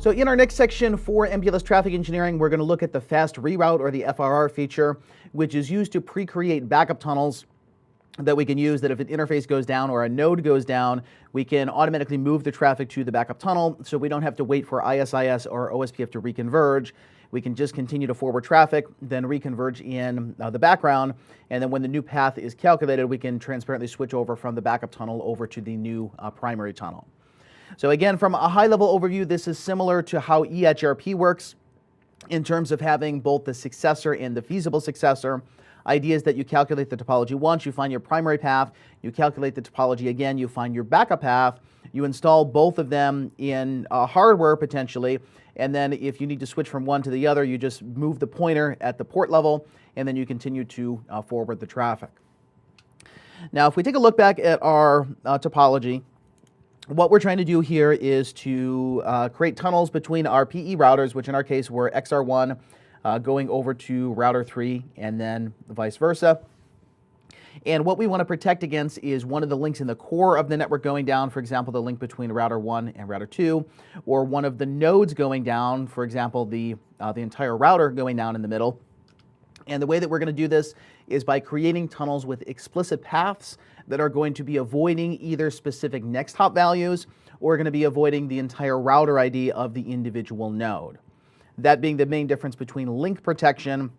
So in our next section for MPLS traffic engineering, we're going to look at the fast reroute, or the FRR feature, which is used to pre-create backup tunnels that we can use, that if an interface goes down or a node goes down, we can automatically move the traffic to the backup tunnel, so we don't have to wait for ISIS or OSPF to reconverge. We can just continue to forward traffic, then reconverge in the background, and then when the new path is calculated, we can transparently switch over from the backup tunnel over to the new primary tunnel. So again, from a high-level overview, this is similar to how EHRP works in terms of having both the successor and the feasible successor. Idea is that you calculate the topology once, you find your primary path, you calculate the topology again, you find your backup path, you install both of them in hardware potentially, and then if you need to switch from one to the other, you just move the pointer at the port level, and then you continue to forward the traffic. Now, if we take a look back at our topology, what we're trying to do here is to create tunnels between our PE routers, which in our case were XR1 going over to router 3 and then vice versa. And what we want to protect against is one of the links in the core of the network going down, for example, the link between router 1 and router 2, or one of the nodes going down, for example, the entire router going down in the middle. And the way that we're going to do this is by creating tunnels with explicit paths that are going to be avoiding either specific next hop values or going to be avoiding the entire router ID of the individual node. That being the main difference between link protection,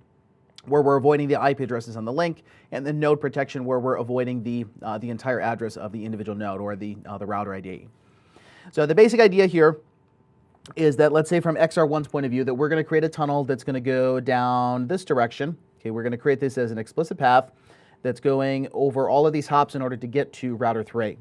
where we're avoiding the IP addresses on the link, and then node protection, where we're avoiding the entire address of the individual node, or the router ID. So the basic idea here is that, let's say from XR1's point of view, that we're going to create a tunnel that's going to go down this direction. Okay, we're going to create this as an explicit path that's going over all of these hops in order to get to router 3.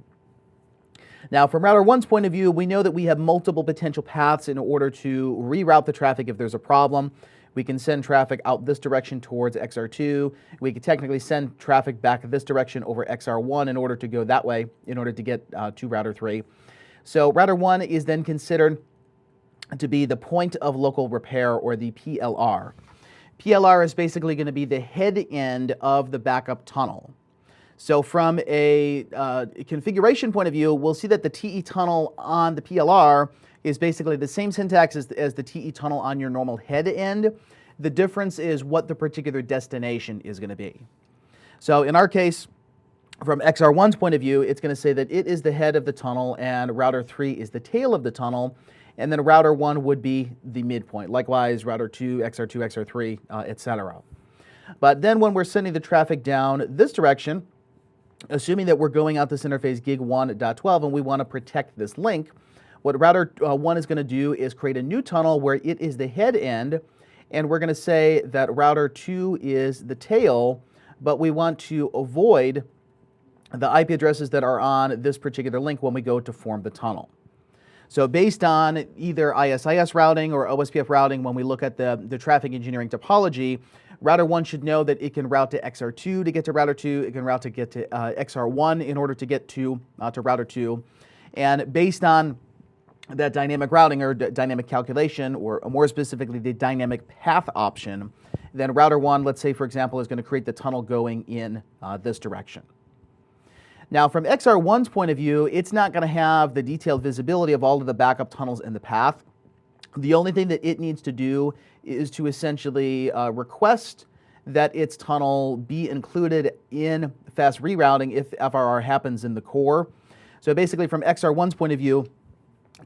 Now, from router 1's point of view, we know that we have multiple potential paths in order to reroute the traffic if there's a problem. We can send traffic out this direction towards XR2. We could technically send traffic back this direction over XR1 in order to go that way, in order to get to router 3. So router 1 is then considered to be the point of local repair, or the PLR. PLR is basically going to be the head end of the backup tunnel. So from a configuration point of view, we'll see that the TE tunnel on the PLR is basically the same syntax as the TE tunnel on your normal head end. The difference is what the particular destination is going to be. So in our case, from XR1's point of view, it's going to say that it is the head of the tunnel and router 3 is the tail of the tunnel, and then router 1 would be the midpoint. Likewise, router 2, XR2, XR3, etc. But then when we're sending the traffic down this direction, assuming that we're going out this interface gig 1.12 and we want to protect this link, what router 1 is going to do is create a new tunnel where it is the head end, and we're going to say that router 2 is the tail, but we want to avoid the IP addresses that are on this particular link when we go to form the tunnel. So based on either ISIS routing or OSPF routing, when we look at the traffic engineering topology, router 1 should know that it can route to XR2 to get to router 2, it can route to get to XR1 in order to get to router 2. And based on that dynamic routing or dynamic calculation, or more specifically the dynamic path option, then router 1, let's say for example, is going to create the tunnel going in this direction. Now, from XR1's point of view, it's not going to have the detailed visibility of all of the backup tunnels in the path. The only thing that it needs to do is to essentially request that its tunnel be included in fast rerouting if FRR happens in the core. So basically, from XR1's point of view,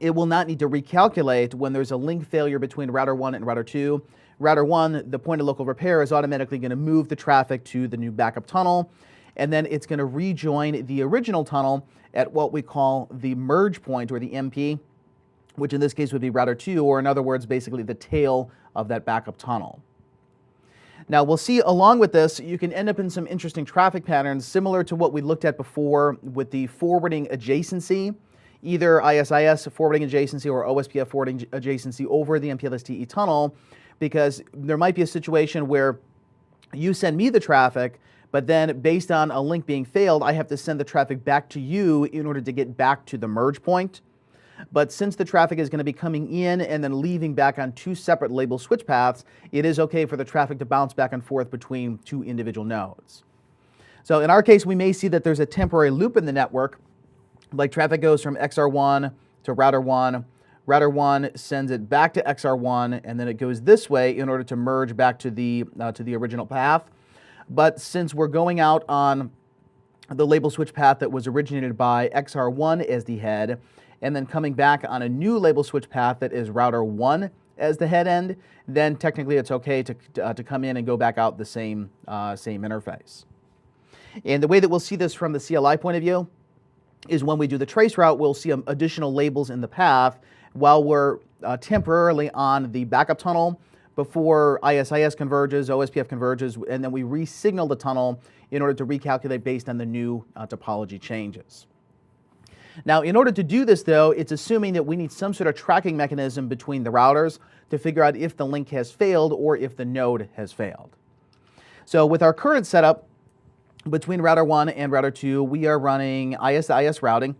it will not need to recalculate when there's a link failure between router 1 and router 2. Router 1, the point of local repair, is automatically going to move the traffic to the new backup tunnel, and then it's going to rejoin the original tunnel at what we call the merge point, or the MP, which in this case would be router 2, or in other words, basically the tail of that backup tunnel. Now we'll see along with this, you can end up in some interesting traffic patterns similar to what we looked at before with the forwarding adjacency, either ISIS forwarding adjacency or OSPF forwarding adjacency over the MPLS TE tunnel, because there might be a situation where you send me the traffic, but then based on a link being failed, I have to send the traffic back to you in order to get back to the merge point. But since the traffic is going to be coming in and then leaving back on two separate label switch paths, it is okay for the traffic to bounce back and forth between two individual nodes. So in our case, we may see that there's a temporary loop in the network, like traffic goes from XR1 to router 1. Router 1 sends it back to XR1, and then it goes this way in order to merge back to the original path. But since we're going out on the label switch path that was originated by XR1 as the head, and then coming back on a new label switch path that is router 1 as the head end, then technically it's okay to come in and go back out the same interface. And the way that we'll see this from the CLI point of view is when we do the trace route, we'll see additional labels in the path while we're temporarily on the backup tunnel before ISIS converges, OSPF converges, and then we re-signal the tunnel in order to recalculate based on the new topology changes. Now, in order to do this, though, it's assuming that we need some sort of tracking mechanism between the routers to figure out if the link has failed or if the node has failed. So with our current setup, between router 1 and router 2, we are running ISIS routing.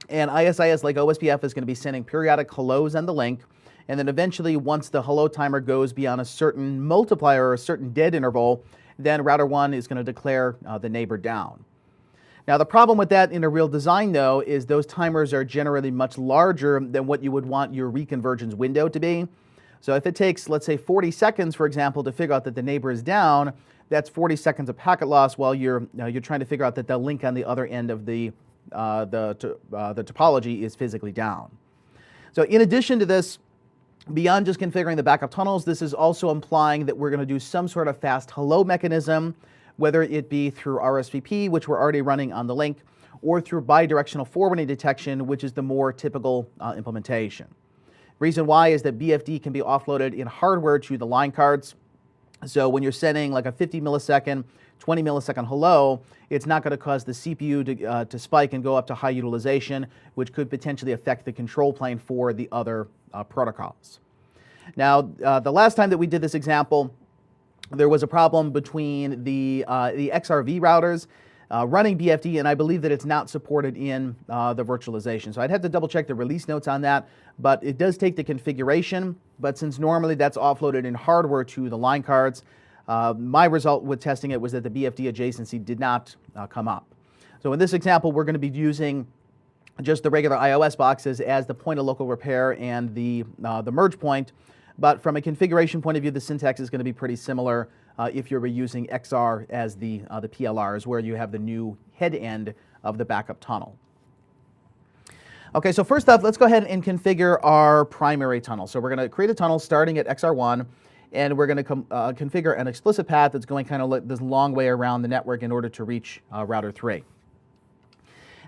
And ISIS, like OSPF, is going to be sending periodic hellos on the link. And then eventually, once the hello timer goes beyond a certain multiplier or a certain dead interval, then router 1 is going to declare the neighbor down. Now, the problem with that in a real design, though, is those timers are generally much larger than what you would want your reconvergence window to be. So if it takes, let's say, 40 seconds, for example, to figure out that the neighbor is down, that's 40 seconds of packet loss while you're trying to figure out that the link on the other end of the topology is physically down. So in addition to this, beyond just configuring the backup tunnels, this is also implying that we're going to do some sort of fast hello mechanism, whether it be through RSVP, which we're already running on the link, or through bidirectional forwarding detection, which is the more typical implementation. Reason why is that BFD can be offloaded in hardware to the line cards. So when you're sending like a 50 millisecond, 20 millisecond hello, it's not going to cause the CPU to spike and go up to high utilization, which could potentially affect the control plane for the other protocols. Now, the last time that we did this example, there was a problem between the XRV routers running BFD, and I believe that it's not supported in the virtualization. So I'd have to double check the release notes on that, but it does take the configuration. But since normally that's offloaded in hardware to the line cards, my result with testing it was that the BFD adjacency did not come up. So in this example, we're going to be using just the regular iOS boxes as the point of local repair and the merge point. But from a configuration point of view, the syntax is going to be pretty similar if you're using XR as the PLRs, where you have the new head end of the backup tunnel. Okay, so first up, let's go ahead and configure our primary tunnel. So we're going to create a tunnel starting at XR1, and we're going to configure an explicit path that's going kind of like this long way around the network in order to reach router 3.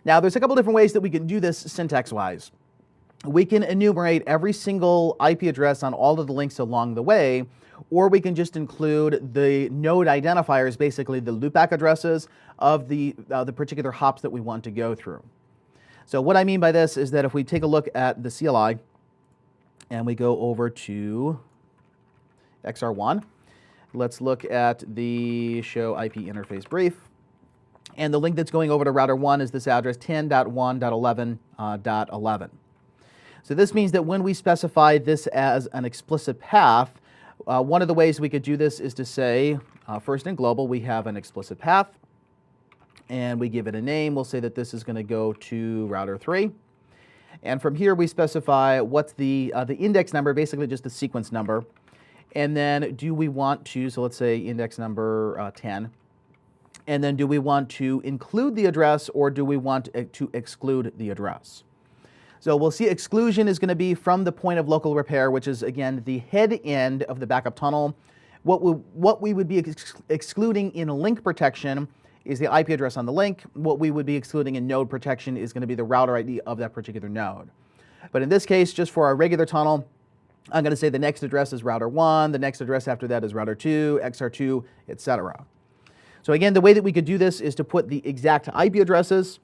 Now, there's a couple different ways that we can do this syntax-wise. We can enumerate every single IP address on all of the links along the way, or we can just include the node identifiers, basically the loopback addresses of the particular hops that we want to go through. So what I mean by this is that if we take a look at the CLI and we go over to XR1, let's look at the show IP interface brief. And the link that's going over to router 1 is this address 10.1.11.11. So this means that when we specify this as an explicit path, one of the ways we could do this is to say, first in global, we have an explicit path, and we give it a name. We'll say that this is going to go to router 3. And from here, we specify what's the index number, basically just the sequence number. And then do we want to, so let's say index number 10. And then do we want to include the address, or do we want to exclude the address? So we'll see exclusion is going to be from the point of local repair, which is, again, the head end of the backup tunnel. What we would be excluding in link protection is the IP address on the link. What we would be excluding in node protection is going to be the router ID of that particular node. But in this case, just for our regular tunnel, I'm going to say the next address is router 1, the next address after that is router 2, XR2, etc. So again, the way that we could do this is to put the exact IP addresses,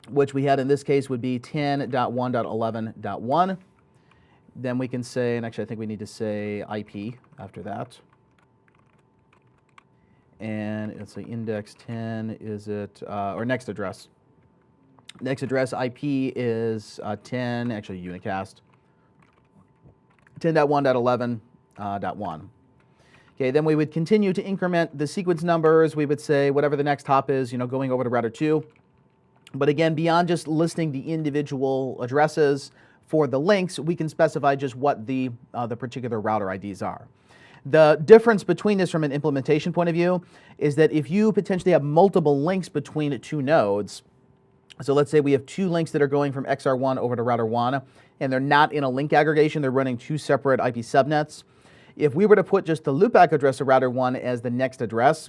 which we had in this case would be 10.1.11.1. Then we can say, and actually I think we need to say IP after that. And let's say index 10, is it, or next address. Next address IP is 10, actually unicast, 10.1.11.1. Okay, then we would continue to increment the sequence numbers. We would say whatever the next hop is, going over to router 2. But again, beyond just listing the individual addresses for the links, we can specify just what the particular router IDs are. The difference between this from an implementation point of view is that if you potentially have multiple links between 2 nodes, so let's say we have 2 links that are going from XR1 over to router 1, and they're not in a link aggregation, they're running 2 separate IP subnets. If we were to put just the loopback address of router 1 as the next address,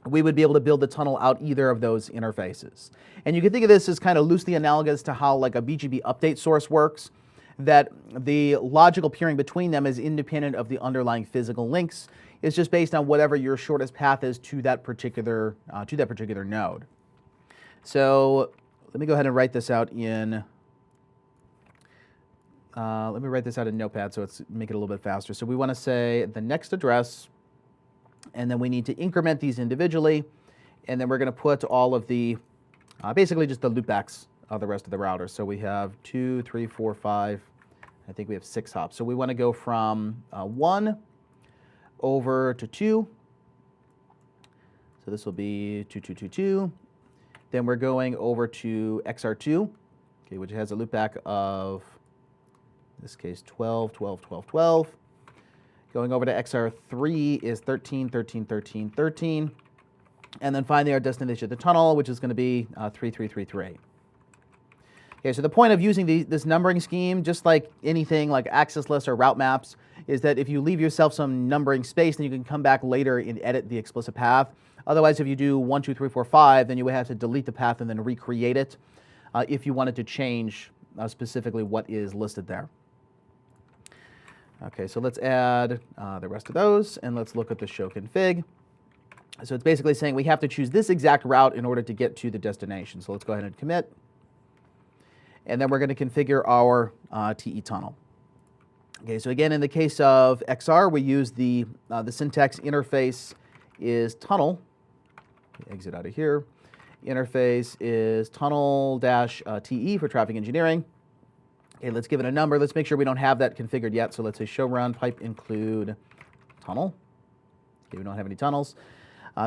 we would be able to build the tunnel out either of those interfaces. And you can think of this as kind of loosely analogous to how like a BGP update source works, that the logical peering between them is independent of the underlying physical links. It's just based on whatever your shortest path is to that particular node. So let me go ahead and write this out in Notepad so it's make it a little bit faster. So we want to say the next address, and then we need to increment these individually, and then we're going to put all of the, basically just the loopbacks of the rest of the router. So we have 2, 3, 4, 5, I think we have 6 hops. So we want to go from 1 over to 2. So this will be 2, 2, 2, 2. Then we're going over to XR2, okay, which has a loopback of, in this case, 12, 12, 12, 12. Going over to XR3 is 13, 13, 13, 13. And then finally our destination of the tunnel, which is going to be 3, 3, 3, 3. Okay, so the point of using this numbering scheme, just like anything like access lists or route maps, is that if you leave yourself some numbering space, then you can come back later and edit the explicit path. Otherwise, if you do 1, 2, 3, 4, 5, then you would have to delete the path and then recreate it if you wanted to change specifically what is listed there. Okay, so let's add the rest of those, and let's look at the show config. So it's basically saying we have to choose this exact route in order to get to the destination. So let's go ahead and commit. And then we're going to configure our TE tunnel. Okay, so again, in the case of XR, we use the syntax interface is tunnel. Exit out of here. Interface is tunnel-TE for traffic engineering. Okay, let's give it a number. Let's make sure we don't have that configured yet. So let's say show run pipe include tunnel. Okay, we don't have any tunnels.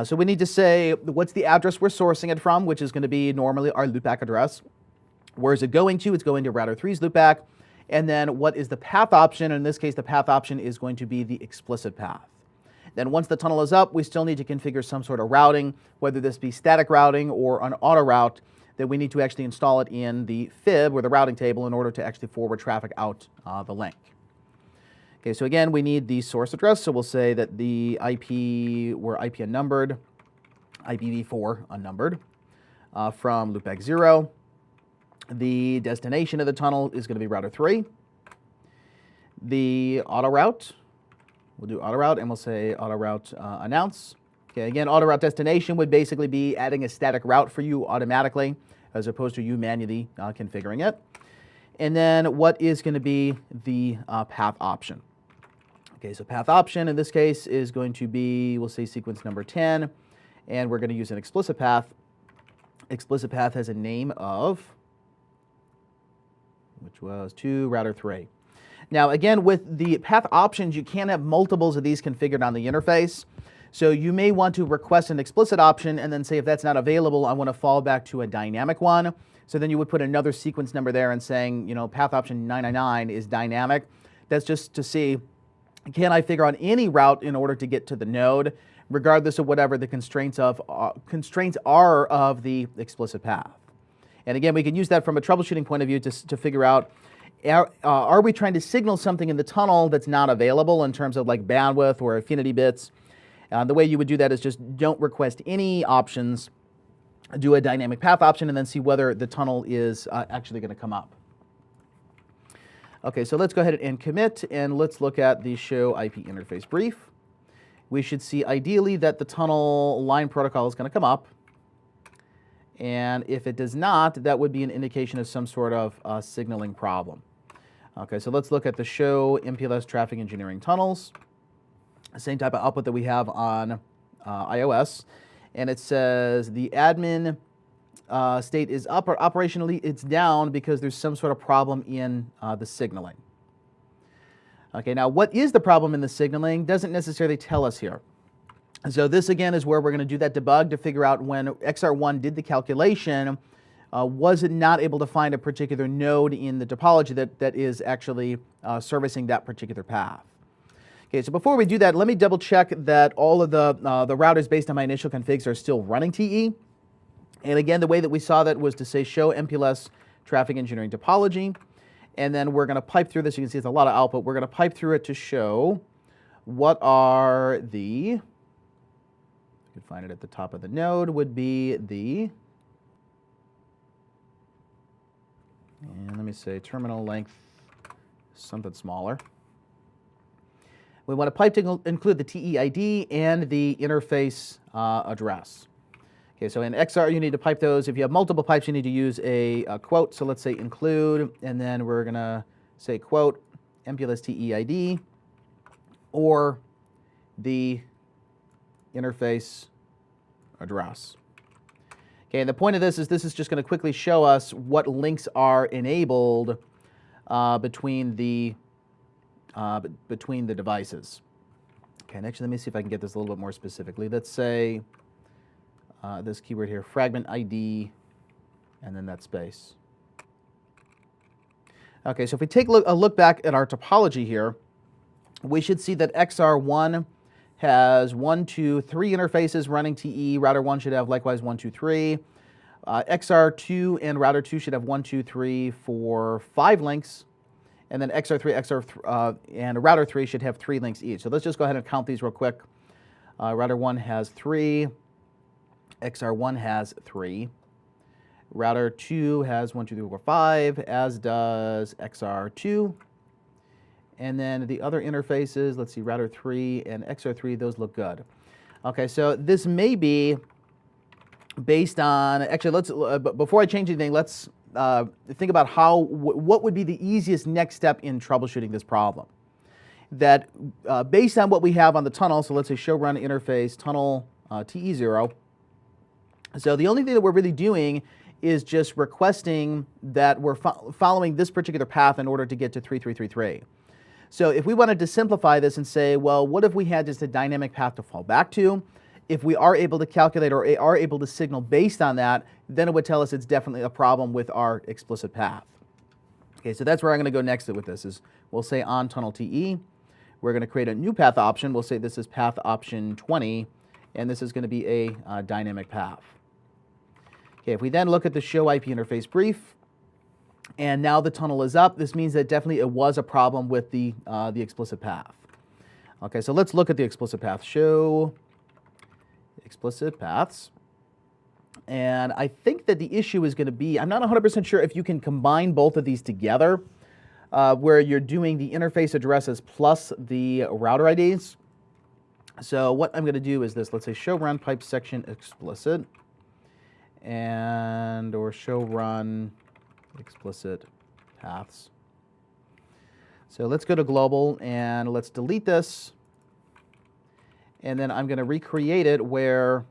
So we need to say what's the address we're sourcing it from, which is going to be normally our loopback address. Where is it going to? It's going to router 3's loopback. And then what is the path option? In this case, the path option is going to be the explicit path. Then once the tunnel is up, we still need to configure some sort of routing, whether this be static routing or an auto route, that we need to actually install it in the fib or the routing table in order to actually forward traffic out the link. Okay, so again, we need the source address. So we'll say that the IP, we're IP unnumbered, IPv4 unnumbered from loopback 0. The destination of the tunnel is going to be router 3. The auto route, we'll do auto route, and we'll say auto route announce. Okay, again, auto route destination would basically be adding a static route for you automatically, as opposed to you manually configuring it. And then what is going to be the path option? Okay, so path option in this case is going to be, we'll say sequence number 10, and we're going to use an explicit path. Explicit path has a name of, which was to router 3. Now again, with the path options, you can have multiples of these configured on the interface. So you may want to request an explicit option and then say if that's not available, I want to fall back to a dynamic one. So then you would put another sequence number there and saying, path option 999 is dynamic. That's just to see, can I figure out any route in order to get to the node, regardless of whatever the constraints are of the explicit path. And again, we can use that from a troubleshooting point of view to figure out, are we trying to signal something in the tunnel that's not available in terms of like bandwidth or affinity bits? The way you would do that is just don't request any options, do a dynamic path option, and then see whether the tunnel is actually going to come up. Okay, so let's go ahead and commit, and let's look at the show IP interface brief. We should see ideally that the tunnel line protocol is going to come up. And if it does not, that would be an indication of some sort of signaling problem. Okay, so let's look at the show MPLS traffic engineering tunnels. Same type of output that we have on iOS. And it says the admin state is up, or operationally it's down because there's some sort of problem in the signaling. Okay, now what is the problem in the signaling doesn't necessarily tell us here. So this again is where we're going to do that debug to figure out when XR1 did the calculation, was it not able to find a particular node in the topology that is actually servicing that particular path. Okay, so before we do that, let me double check that all of the routers based on my initial configs are still running TE. And again, the way that we saw that was to say show MPLS traffic engineering topology. And then we're going to pipe through this. You can see it's a lot of output. We're going to pipe through it to show what are the, you can find it at the top of the node, would be the, and let me say terminal length, something smaller. We want to pipe to include the TE ID and the interface address. Okay, so in XR, you need to pipe those. If you have multiple pipes, you need to use a quote. So let's say include, and then we're going to say quote MPLS TE ID or the interface address. Okay, and the point of this is just going to quickly show us what links are enabled between the devices. Okay, and actually let me see if I can get this a little bit more specifically. Let's say this keyword here, fragment ID, and then that space. Okay, so if we take a look back at our topology here, we should see that XR1 has 1, 2, 3 interfaces running TE. Router 1 should have likewise 1, 2, 3. XR2 and router 2 should have 1, 2, 3, 4, 5 links. And then XR3, and router 3 should have 3 links each. So let's just go ahead and count these real quick. Router 1 has 3. XR1 has 3. Router 2 has 1, 2, 3, 4, 5, as does XR2. And then the other interfaces, let's see, router 3 and XR3, those look good. Okay, so this may be based on, actually, let's, before I change anything, let's think about what would be the easiest next step in troubleshooting this problem. That based on what we have on the tunnel, so let's say show run interface tunnel TE0. So the only thing that we're really doing is just requesting that we're following this particular path in order to get to 3333. So if we wanted to simplify this and say, well, what if we had just a dynamic path to fall back to? If we are able to calculate or are able to signal based on that, then it would tell us it's definitely a problem with our explicit path. Okay, so that's where I'm going to go next with this is we'll say on tunnel TE. We're going to create a new path option. We'll say this is path option 20, and this is going to be a dynamic path. Okay, if we then look at the show IP interface brief, and now the tunnel is up, this means that definitely it was a problem with the explicit path. Okay, so let's look at the explicit path. Show explicit paths. And I think that the issue is going to be, I'm not 100% sure if you can combine both of these together, where you're doing the interface addresses plus the router IDs. So what I'm going to do is this. Let's say show run pipe section explicit, and or show run explicit paths. So let's go to global and let's delete this. And then I'm going to recreate it where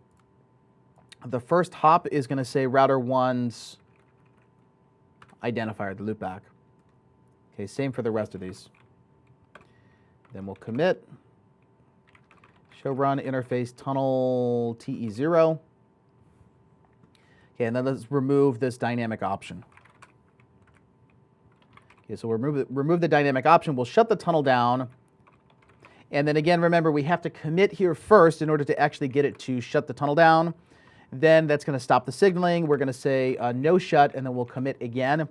the first hop is going to say router 1's identifier, the loopback. Okay, same for the rest of these. Then we'll commit. Show run interface tunnel TE0. Okay, and then let's remove this dynamic option. Okay, so we'll remove the dynamic option. We'll shut the tunnel down. And then again, remember, we have to commit here first in order to actually get it to shut the tunnel down. Then that's going to stop the signaling. We're going to say no shut, and then we'll commit again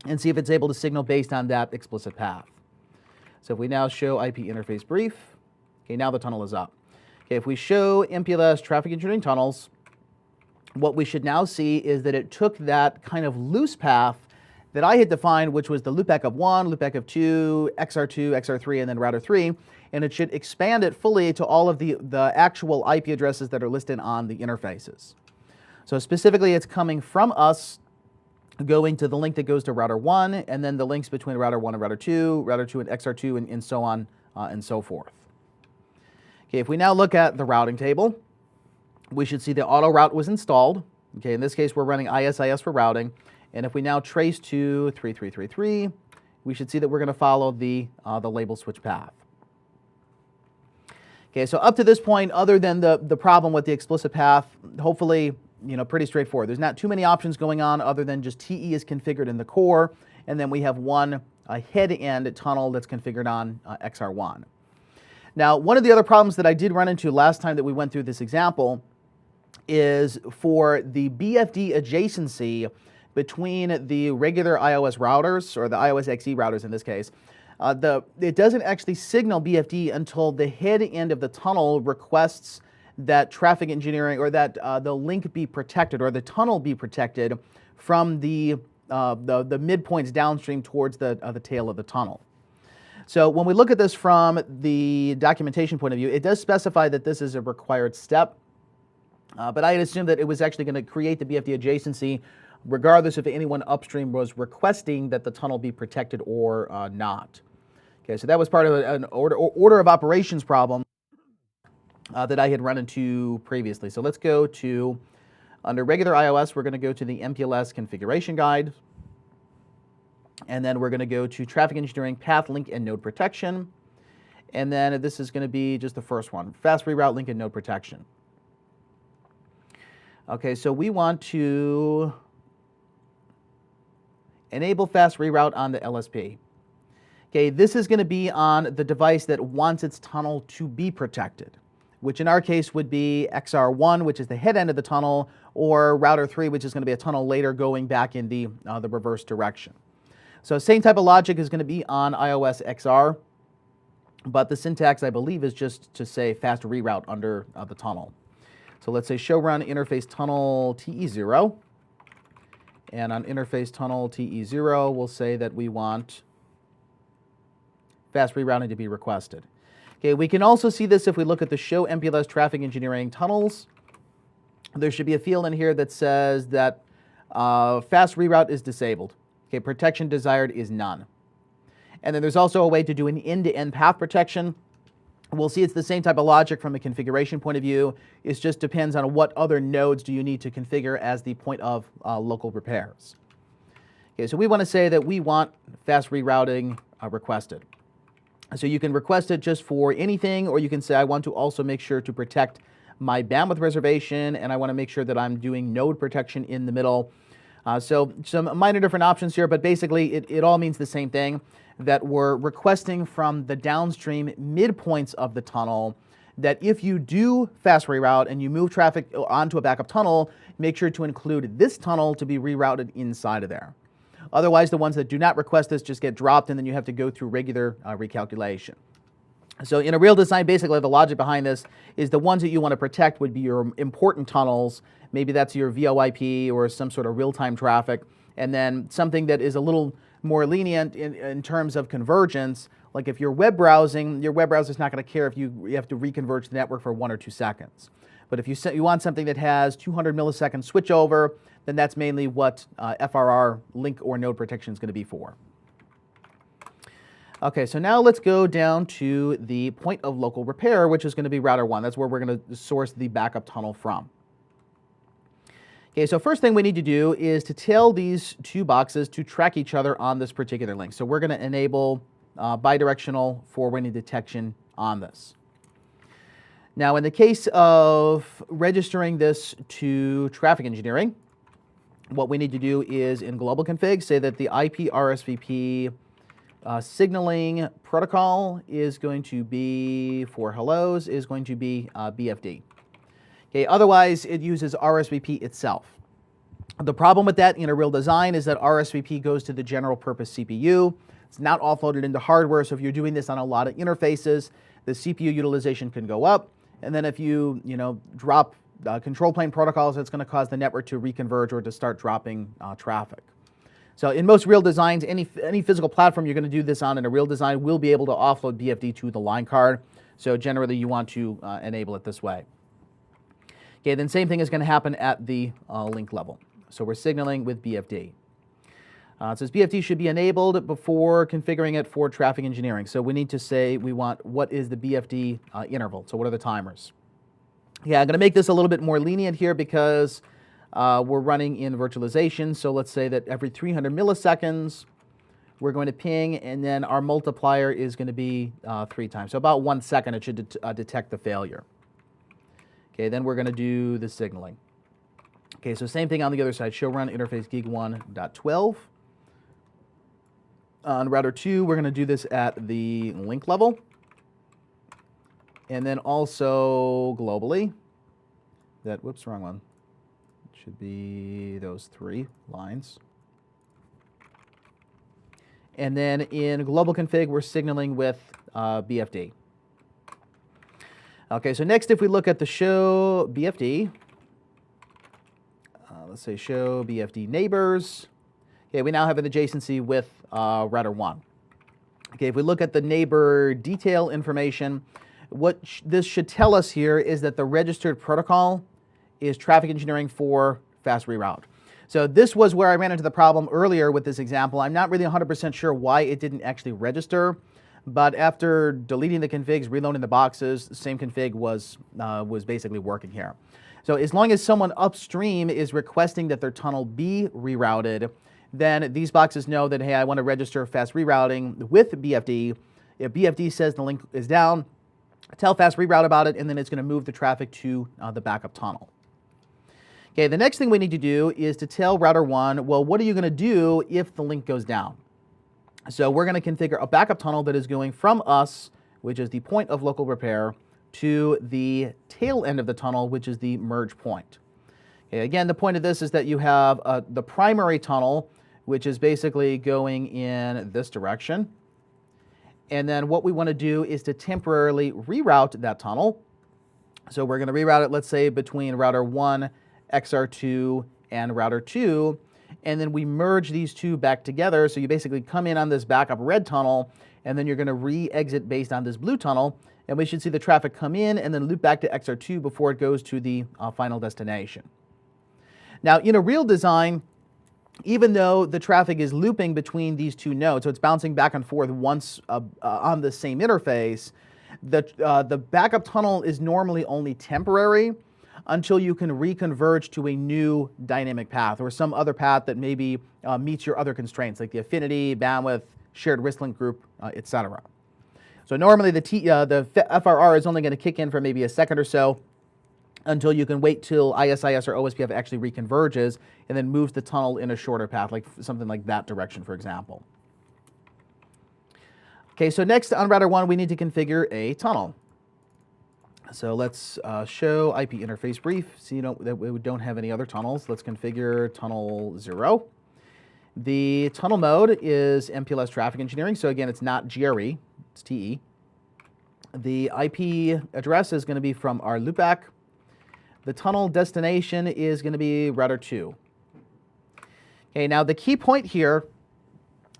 and see if it's able to signal based on that explicit path. So if we now show IP interface brief, okay, now the tunnel is up. Okay, if we show MPLS traffic engineering tunnels, what we should now see is that it took that kind of loose path that I had defined, which was the loopback of 1, loopback of 2, XR2, XR3, and then router 3, and it should expand it fully to all of the actual IP addresses that are listed on the interfaces. So specifically, it's coming from us going to the link that goes to router 1, and then the links between router 1 and router 2 and XR2, and so on and so forth. Okay, if we now look at the routing table, we should see the auto route was installed. Okay, in this case, we're running ISIS for routing. And if we now trace to 3333, we should see that we're going to follow the label switch path. Okay, so up to this point, other than the problem with the explicit path, hopefully, pretty straightforward. There's not too many options going on other than just TE is configured in the core, and then we have one head-end tunnel that's configured on XR1. Now, one of the other problems that I did run into last time that we went through this example is for the BFD adjacency between the regular iOS routers, or the iOS XE routers in this case. It doesn't actually signal BFD until the head end of the tunnel requests that traffic engineering, or that the link be protected, or the tunnel be protected from the midpoints downstream towards the tail of the tunnel. So when we look at this from the documentation point of view, it does specify that this is a required step, but I had assumed that it was actually going to create the BFD adjacency regardless if anyone upstream was requesting that the tunnel be protected or not. Okay, so that was part of an order of operations problem that I had run into previously. So let's go to, under regular iOS, we're going to go to the MPLS configuration guide. And then we're going to go to traffic engineering, path link, and node protection. And then this is going to be just the first one, fast reroute link and node protection. Okay, so we want to enable fast reroute on the LSP. Okay, this is going to be on the device that wants its tunnel to be protected, which in our case would be XR1, which is the head end of the tunnel, or router 3, which is going to be a tunnel later going back in the reverse direction. So same type of logic is going to be on iOS XR, but the syntax, I believe, is just to say fast reroute under the tunnel. So let's say show run interface tunnel TE0. And on interface tunnel TE0, we'll say that we want fast rerouting to be requested. Okay, we can also see this if we look at the show MPLS traffic engineering tunnels. There should be a field in here that says that fast reroute is disabled. Okay, protection desired is none. And then there's also a way to do an end-to-end path protection. We'll see it's the same type of logic from a configuration point of view. It just depends on what other nodes do you need to configure as the point of local repairs. Okay, so we want to say that we want fast rerouting requested. So you can request it just for anything, or you can say I want to also make sure to protect my bandwidth reservation, and I want to make sure that I'm doing node protection in the middle. So some minor different options here, but basically it all means the same thing, that we're requesting from the downstream midpoints of the tunnel that if you do fast reroute and you move traffic onto a backup tunnel, make sure to include this tunnel to be rerouted inside of there. Otherwise, the ones that do not request this just get dropped, and then you have to go through regular recalculation. So in a real design, basically the logic behind this is the ones that you want to protect would be your important tunnels. Maybe that's your VoIP or some sort of real-time traffic. And then something that is a little more lenient in terms of convergence, like if you're web browsing, your web browser is not going to care if you have to reconverge the network for 1 or 2 seconds. But if you want something that has 200 millisecond switchover, then that's mainly what FRR link or node protection is going to be for. Okay, so now let's go down to the point of local repair, which is going to be router 1. That's where we're going to source the backup tunnel from. Okay, so first thing we need to do is to tell these two boxes to track each other on this particular link. So we're going to enable bidirectional forwarding detection on this. Now, in the case of registering this to traffic engineering, what we need to do is in global config say that the IP RSVP signaling protocol is going to be, for hellos, is going to be BFD. Okay, otherwise, it uses RSVP itself. The problem with that in a real design is that RSVP goes to the general purpose CPU. It's not offloaded into hardware, so if you're doing this on a lot of interfaces, the CPU utilization can go up. And then if you drop control plane protocols, it's going to cause the network to reconverge or to start dropping traffic. So in most real designs, any physical platform you're going to do this on in a real design will be able to offload BFD to the line card. So generally, you want to enable it this way. Okay, then same thing is going to happen at the link level. So we're signaling with BFD. It says BFD should be enabled before configuring it for traffic engineering. So we need to say we want what is the BFD interval. So what are the timers? Yeah, I'm going to make this a little bit more lenient here because we're running in virtualization. So let's say that every 300 milliseconds, we're going to ping, and then our multiplier is going to be 3 times. So about 1 second it should detect the failure. Okay, then we're going to do the signaling. Okay, so same thing on the other side. Show run interface gig1.12. On router 2, we're going to do this at the link level. And then also globally, whoops, wrong one. It should be those 3 lines. And then in global config, we're signaling with BFD. Okay, so next, if we look at the show BFD, let's say show BFD neighbors. Okay, we now have an adjacency with router 1. Okay, if we look at the neighbor detail information, what this should tell us here is that the registered protocol is traffic engineering for fast reroute. So this was where I ran into the problem earlier with this example. I'm not really 100% sure why it didn't actually register, but after deleting the configs, reloading the boxes, the same config was basically working here. So as long as someone upstream is requesting that their tunnel be rerouted, then these boxes know that, hey, I want to register fast rerouting with BFD. If BFD says the link is down, tell fast reroute about it, and then it's going to move the traffic to the backup tunnel. Okay, the next thing we need to do is to tell router 1, well, what are you going to do if the link goes down? So we're going to configure a backup tunnel that is going from us, which is the point of local repair, to the tail end of the tunnel, which is the merge point. Okay, again, the point of this is that you have the primary tunnel, which is basically going in this direction. And then what we want to do is to temporarily reroute that tunnel. So we're going to reroute it, let's say, between router 1, XR2, and router 2. And then we merge these two back together. So you basically come in on this backup red tunnel, and then you're going to re-exit based on this blue tunnel. And we should see the traffic come in and then loop back to XR2 before it goes to the final destination. Now, in a real design, even though the traffic is looping between these two nodes, so it's bouncing back and forth once on the same interface, the backup tunnel is normally only temporary until you can reconverge to a new dynamic path or some other path that maybe meets your other constraints, like the affinity, bandwidth, shared risk link group, etc. So normally the FRR is only going to kick in for maybe a second or so until you can wait till ISIS or OSPF actually reconverges and then moves the tunnel in a shorter path, like something like that direction, for example. Okay, so next on router 1, we need to configure a tunnel. So let's show IP interface brief. See that we don't have any other tunnels. Let's configure tunnel 0. The tunnel mode is MPLS traffic engineering. So again, it's not GRE, it's TE. The IP address is going to be from our loopback. The tunnel destination is going to be router 2. Okay, now the key point here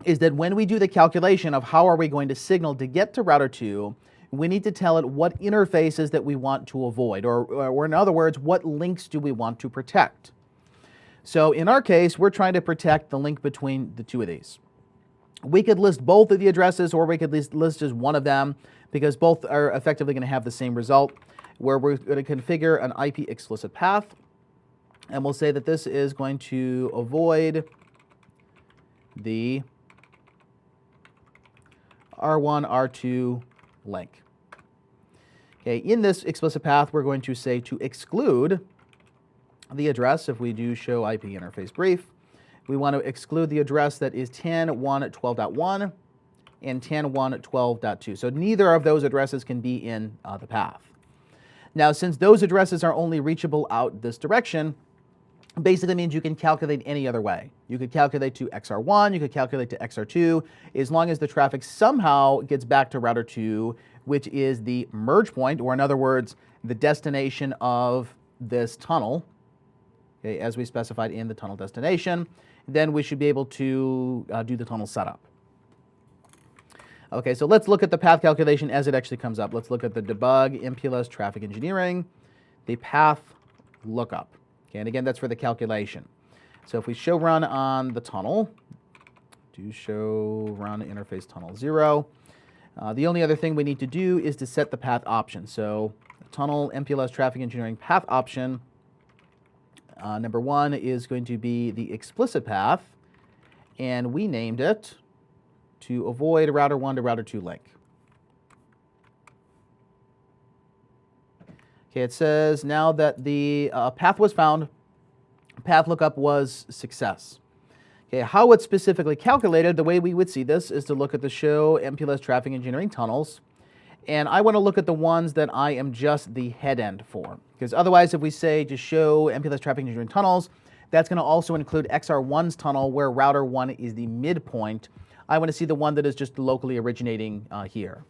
is that when we do the calculation of how are we going to signal to get to router 2, we need to tell it what interfaces that we want to avoid, or in other words, what links do we want to protect. So in our case, we're trying to protect the link between the two of these. We could list both of the addresses, or we could list just one of them, because both are effectively going to have the same result, where we're going to configure an IP explicit path, and we'll say that this is going to avoid the R1, R2 link. Okay, in this explicit path, we're going to say to exclude the address. If we do show IP interface brief, we want to exclude the address that is 10.1.12.1 and 10.1.12.2. So neither of those addresses can be in the path. Now, since those addresses are only reachable out this direction, basically means you can calculate any other way. You could calculate to XR1, you could calculate to XR2, as long as the traffic somehow gets back to router 2, which is the merge point, or in other words, the destination of this tunnel, okay, as we specified in the tunnel destination. Then we should be able to do the tunnel setup. Okay, so let's look at the path calculation as it actually comes up. Let's look at the debug, MPLS traffic engineering, the path lookup. Okay, and again, that's for the calculation. So if we show run on the tunnel, do show run interface tunnel 0. The only other thing we need to do is to set the path option. So tunnel MPLS traffic engineering path option, number 1 is going to be the explicit path, and we named it to avoid router 1 to router 2 link. Okay, it says now that the path was found, path lookup was success. Okay, how it's specifically calculated, the way we would see this is to look at the show MPLS traffic engineering tunnels. And I want to look at the ones that I am just the head end for. Because otherwise, if we say just show MPLS traffic engineering tunnels, that's going to also include XR1's tunnel where router 1 is the midpoint. I want to see the one that is just locally originating here.